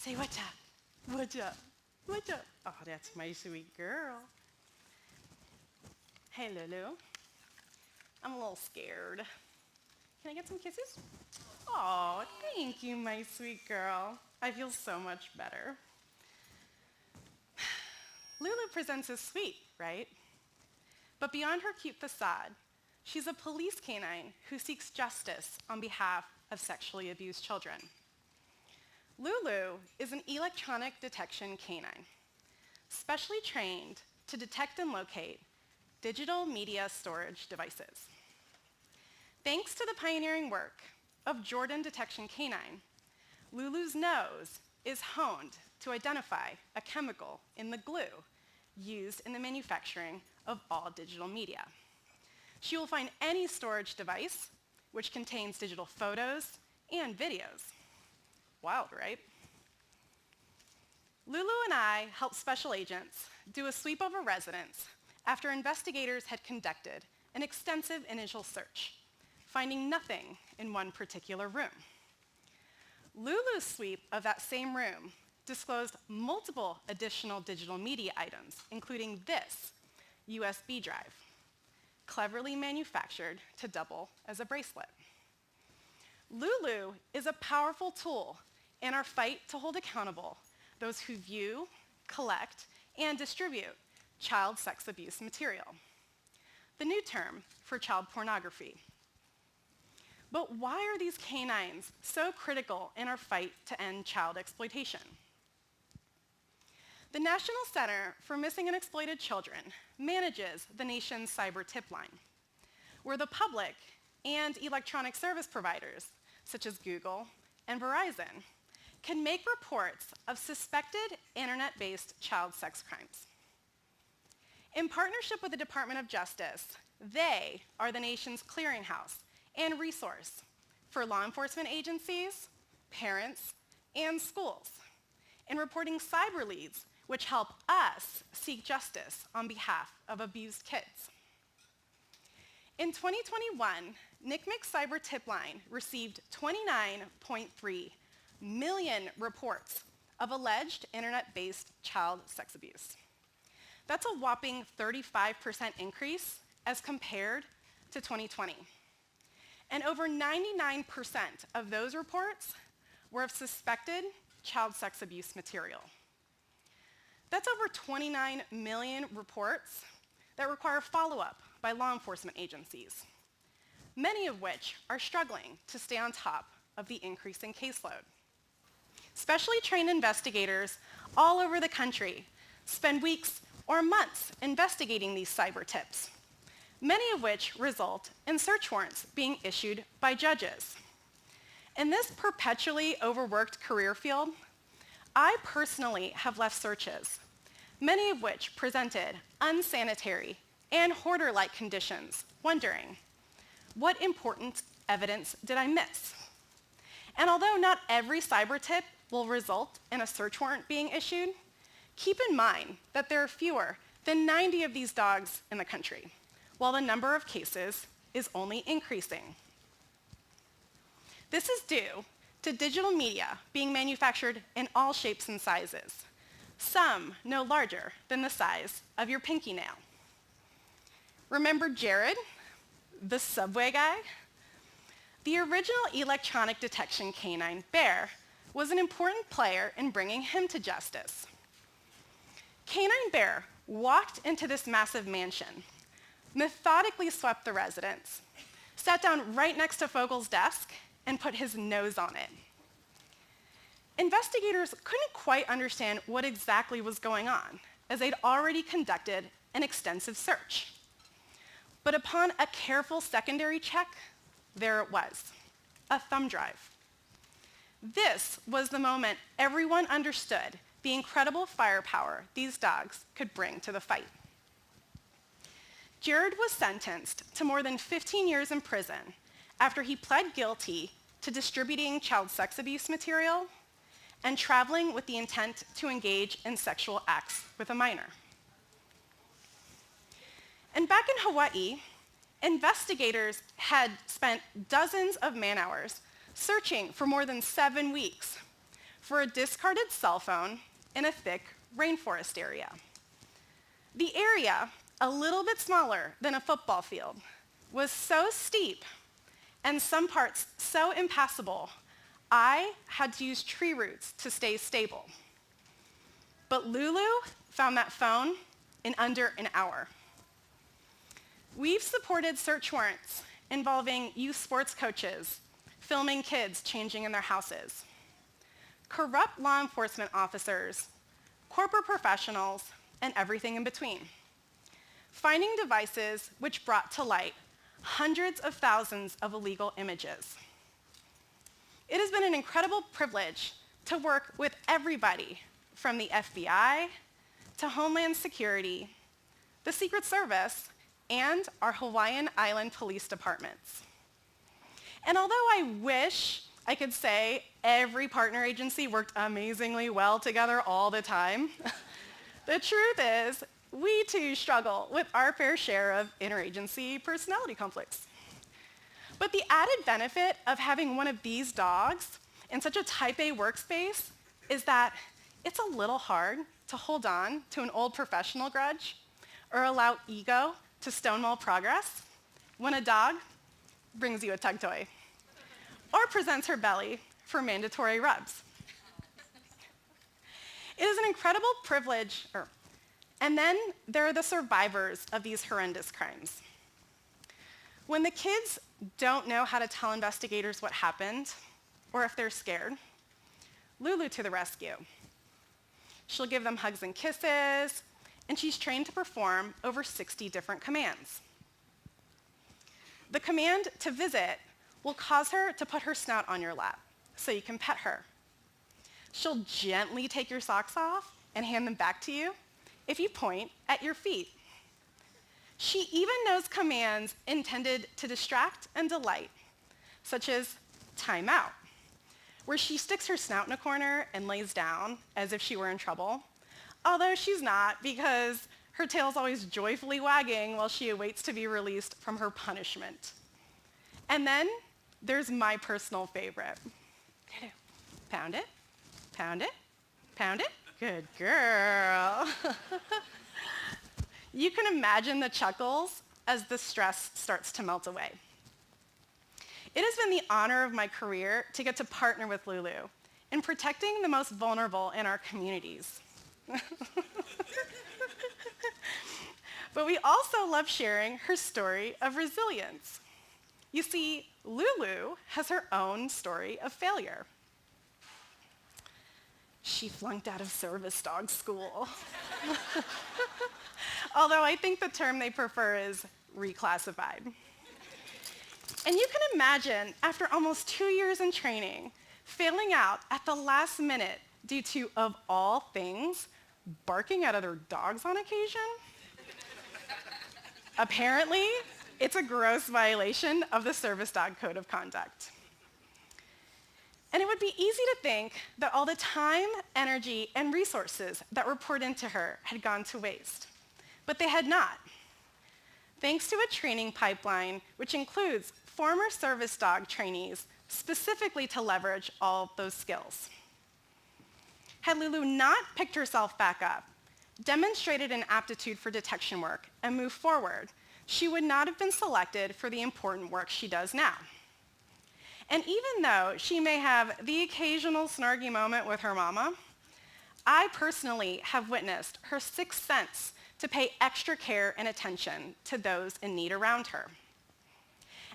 Say what's up, what's up, what's up. Oh, that's my sweet girl. Hey, Lulu. I'm a little scared. Can I get some kisses? Oh, thank you, my sweet girl. I feel so much better. Lulu presents as sweet, right? But beyond her cute facade, she's a police canine who seeks justice on behalf of sexually abused children. Lulu is an electronic detection canine, specially trained to detect and locate digital media storage devices. Thanks to the pioneering work of Jordan Detection Canine, Lulu's nose is honed to identify a chemical in the glue used in the manufacturing of all digital media. She will find any storage device which contains digital photos and videos. Wild, right? Lulu and I helped special agents do a sweep of a residence after investigators had conducted an extensive initial search, finding nothing in one particular room. Lulu's sweep of that same room disclosed multiple additional digital media items, including this USB drive, cleverly manufactured to double as a bracelet. Lulu is a powerful tool in our fight to hold accountable those who view, collect, and distribute child sex abuse material, the new term for child pornography. But why are these canines so critical in our fight to end child exploitation? The National Center for Missing and Exploited Children manages the nation's cyber tip line, where the public and electronic service providers, such as Google and Verizon, can make reports of suspected internet-based child sex crimes. In partnership with the Department of Justice, they are the nation's clearinghouse and resource for law enforcement agencies, parents, and schools in reporting cyber leads which help us seek justice on behalf of abused kids. In 2021, NCMEC's cyber tip line received 29.3 million reports of alleged internet-based child sex abuse. That's a whopping 35% increase as compared to 2020. And over 99% of those reports were of suspected child sex abuse material. That's over 29 million reports that require follow-up by law enforcement agencies, many of which are struggling to stay on top of the increasing caseload. Specially trained investigators all over the country spend weeks or months investigating these cyber tips, many of which result in search warrants being issued by judges. In this perpetually overworked career field, I personally have left searches, many of which presented unsanitary and hoarder-like conditions, wondering, what important evidence did I miss? And although not every cyber tip will result in a search warrant being issued, keep in mind that there are fewer than 90 of these dogs in the country, while the number of cases is only increasing. This is due to digital media being manufactured in all shapes and sizes, some no larger than the size of your pinky nail. Remember Jared, the subway guy? The original electronic detection canine, Bear, was an important player in bringing him to justice. Canine Bear walked into this massive mansion, methodically swept the residence, sat down right next to Fogel's desk, and put his nose on it. Investigators couldn't quite understand what exactly was going on, as they'd already conducted an extensive search. But upon a careful secondary check, there it was, a thumb drive. This was the moment everyone understood the incredible firepower these dogs could bring to the fight. Jared was sentenced to more than 15 years in prison after he pled guilty to distributing child sex abuse material and traveling with the intent to engage in sexual acts with a minor. And back in Hawaii, investigators had spent dozens of man-hours searching for more than 7 weeks for a discarded cell phone in a thick rainforest area. The area, a little bit smaller than a football field, was so steep and some parts so impassable, I had to use tree roots to stay stable. But Lulu found that phone in under an hour. We've supported search warrants involving youth sports coaches filming kids changing in their houses, corrupt law enforcement officers, corporate professionals, and everything in between, finding devices which brought to light hundreds of thousands of illegal images. It has been an incredible privilege to work with everybody from the FBI to Homeland Security, the Secret Service, and our Hawaiian Island police departments. And although I wish I could say every partner agency worked amazingly well together all the time, the truth is we too struggle with our fair share of interagency personality conflicts. But the added benefit of having one of these dogs in such a type A workspace is that it's a little hard to hold on to an old professional grudge or allow ego to stonewall progress when a dog brings you a tug toy or presents her belly for mandatory rubs. It is an incredible privilege, and then there are the survivors of these horrendous crimes. When the kids don't know how to tell investigators what happened, or if they're scared, Lulu to the rescue. She'll give them hugs and kisses, and she's trained to perform over 60 different commands. The command to visit will cause her to put her snout on your lap so you can pet her. She'll gently take your socks off and hand them back to you if you point at your feet. She even knows commands intended to distract and delight, such as time out, where she sticks her snout in a corner and lays down as if she were in trouble, although she's not because her tail's always joyfully wagging while she awaits to be released from her punishment. And then there's my personal favorite. Pound it, pound it, pound it. Good girl. You can imagine the chuckles as the stress starts to melt away. It has been the honor of my career to get to partner with Lulu in protecting the most vulnerable in our communities. But we also love sharing her story of resilience. You see, Lulu has her own story of failure. She flunked out of service dog school. Although I think the term they prefer is reclassified. And you can imagine, after almost 2 years in training, failing out at the last minute due to, of all things, barking at other dogs on occasion? Apparently, it's a gross violation of the Service Dog Code of Conduct. And it would be easy to think that all the time, energy, and resources that were poured into her had gone to waste. But they had not. Thanks to a training pipeline, which includes former service dog trainees specifically to leverage all those skills. Had Lulu not picked herself back up, demonstrated an aptitude for detection work, and moved forward, she would not have been selected for the important work she does now. And even though she may have the occasional snarky moment with her mama, I personally have witnessed her sixth sense to pay extra care and attention to those in need around her.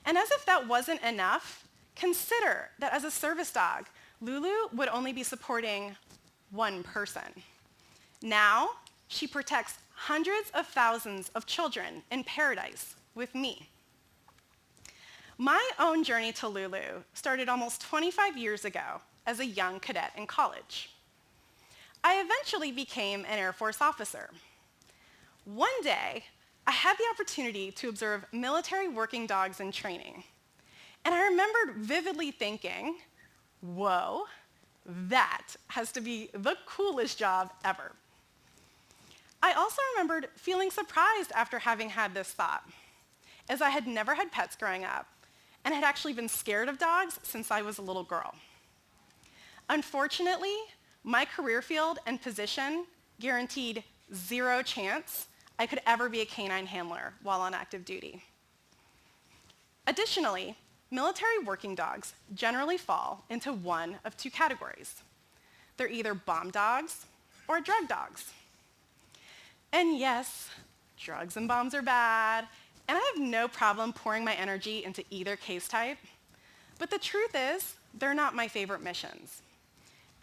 And as if that wasn't enough, consider that as a service dog, Lulu would only be supporting one person. Now, she protects hundreds of thousands of children in paradise with me. My own journey to Lulu started almost 25 years ago as a young cadet in college. I eventually became an Air Force officer. One day, I had the opportunity to observe military working dogs in training. And I remembered vividly thinking, whoa, that has to be the coolest job ever. I also remembered feeling surprised after having had this thought, as I had never had pets growing up and had actually been scared of dogs since I was a little girl. Unfortunately, my career field and position guaranteed zero chance I could ever be a canine handler while on active duty. Additionally, military working dogs generally fall into one of two categories. They're either bomb dogs or drug dogs. And yes, drugs and bombs are bad, and I have no problem pouring my energy into either case type, but the truth is, they're not my favorite missions.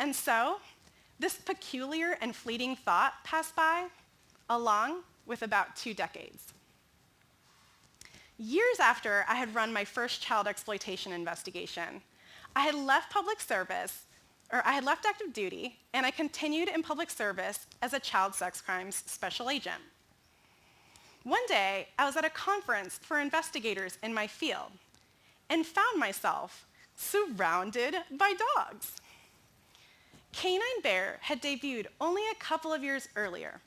And so, this peculiar and fleeting thought passed by, along with about 2 decades. Years after I had run my first child exploitation investigation, I had left active duty, and I continued in public service as a child sex crimes special agent. One day, I was at a conference for investigators in my field and found myself surrounded by dogs. Canine Bear had debuted only a couple of years earlier,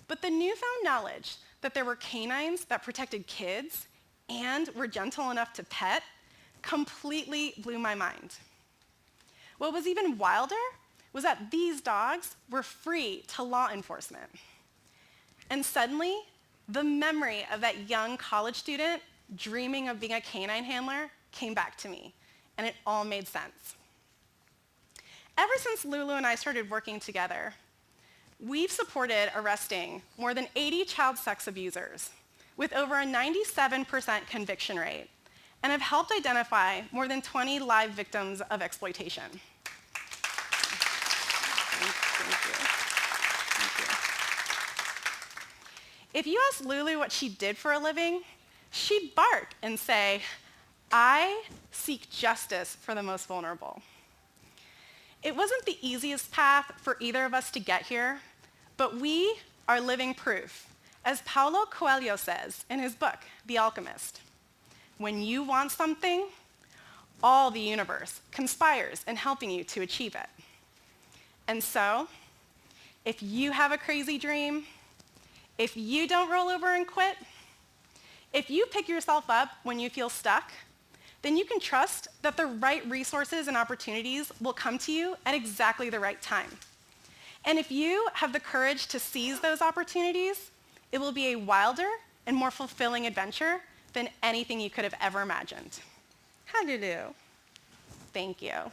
but the newfound knowledge that there were canines that protected kids and were gentle enough to pet completely blew my mind. What was even wilder was that these dogs were free to law enforcement. And suddenly, the memory of that young college student dreaming of being a canine handler came back to me, and it all made sense. Ever since Lulu and I started working together, we've supported arresting more than 80 child sex abusers with over a 97% conviction rate, and have helped identify more than 20 live victims of exploitation. Thank you. If you ask Lulu what she did for a living, she'd bark and say, "I seek justice for the most vulnerable." It wasn't the easiest path for either of us to get here, but we are living proof. As Paulo Coelho says in his book, The Alchemist, when you want something, all the universe conspires in helping you to achieve it. And so, if you have a crazy dream, if you don't roll over and quit, if you pick yourself up when you feel stuck, then you can trust that the right resources and opportunities will come to you at exactly the right time. And if you have the courage to seize those opportunities, it will be a wilder and more fulfilling adventure than anything you could have ever imagined. Hallelujah. Thank you.